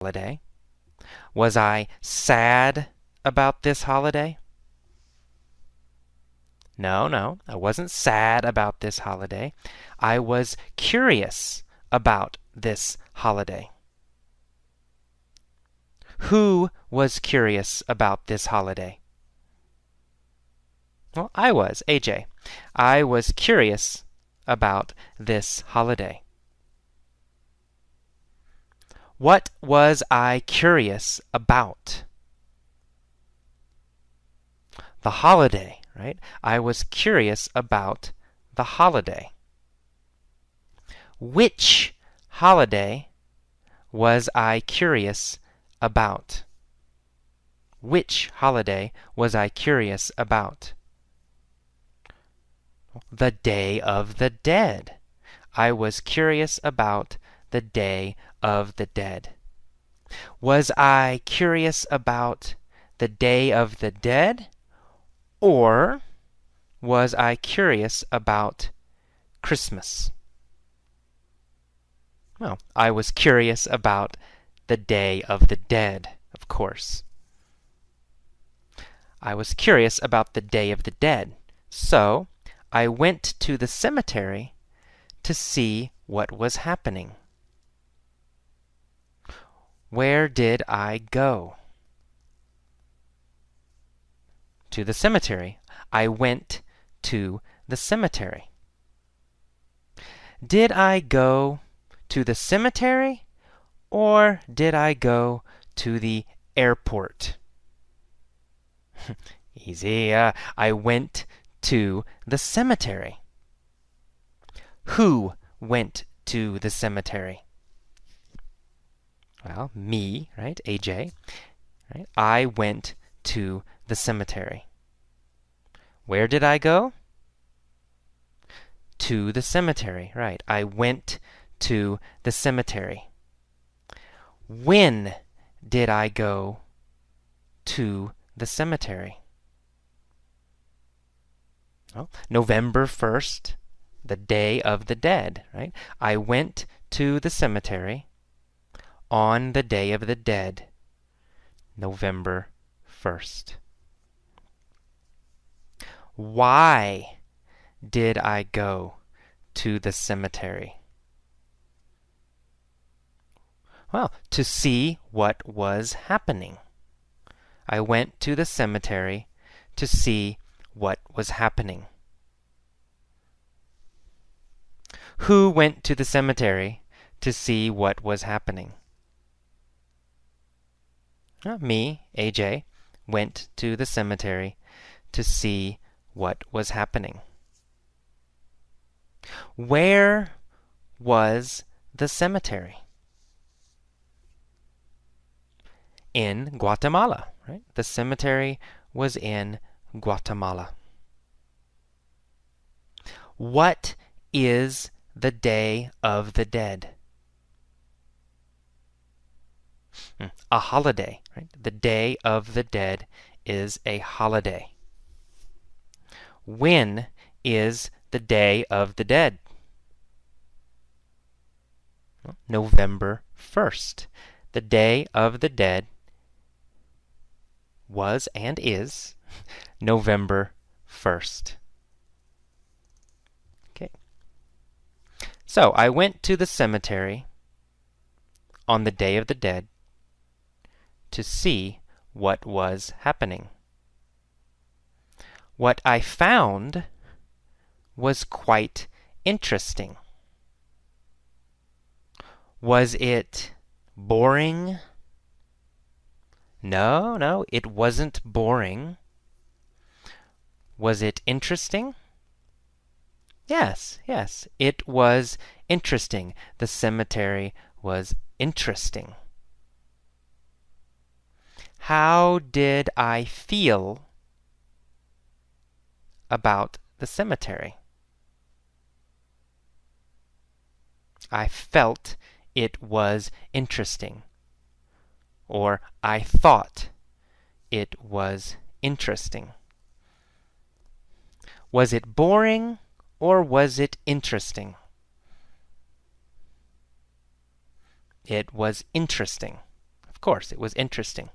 holiday? Was I sad about this holiday? No, I wasn't sad about this holiday. I was curious about this holiday. Who was curious about this holiday? Well, I was, AJ. I was curious about this holiday. What was I curious about? The holiday, right? I was curious about the holiday. Which holiday was I curious about? Which holiday was I curious about? The Day of the Dead. I was curious about the Day of the Dead. Was I curious about the Day of the Dead? Or was I curious about Christmas? Well, I was curious about the Day of the Dead, of course. I was curious about the Day of the Dead, so I went to the cemetery to see what was happening. Where did I go? To the cemetery. I went to the cemetery. Did I go to the cemetery or did I go to the airport? Easy. I went to the cemetery. Who went to the cemetery? Well, me, right? AJ. Right? I went to the cemetery. Where did I go? To the cemetery, right. I went to the cemetery. When did I go to the cemetery? Well, November 1st, the Day of the Dead, right? I went to the cemetery on the Day of the Dead, November 1st. Why did I go to the cemetery? Well, to see what was happening. I went to the cemetery to see what was happening. Who went to the cemetery to see what was happening? Me, AJ, went to the cemetery to see what was happening. Where was the cemetery? In Guatemala, right? The cemetery was in Guatemala. What is the Day of the Dead? A holiday, right? The Day of the Dead is a holiday. When is the Day of the Dead? November 1st. The Day of the Dead was and is November 1st. Okay. So I went to the cemetery on the Day of the Dead to see what was happening. What I found was quite interesting. Was it boring? No, it wasn't boring. Was it interesting? Yes, it was interesting. The cemetery was interesting. How did I feel about the cemetery? I felt it was interesting. Or I thought it was interesting. Was it boring or was it interesting? It was interesting. Of course, it was interesting.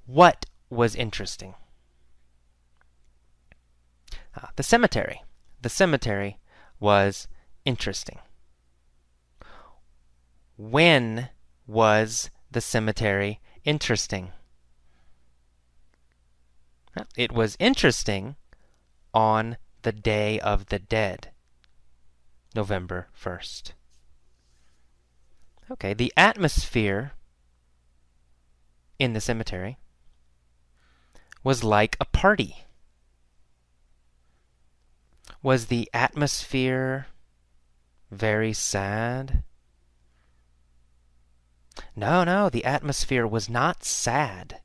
What was interesting? The cemetery. The cemetery was interesting. When was the cemetery interesting? It was interesting on the Day of the Dead, November 1st. Okay, the atmosphere in the cemetery was like a party. Was the atmosphere very sad? No, the atmosphere was not sad.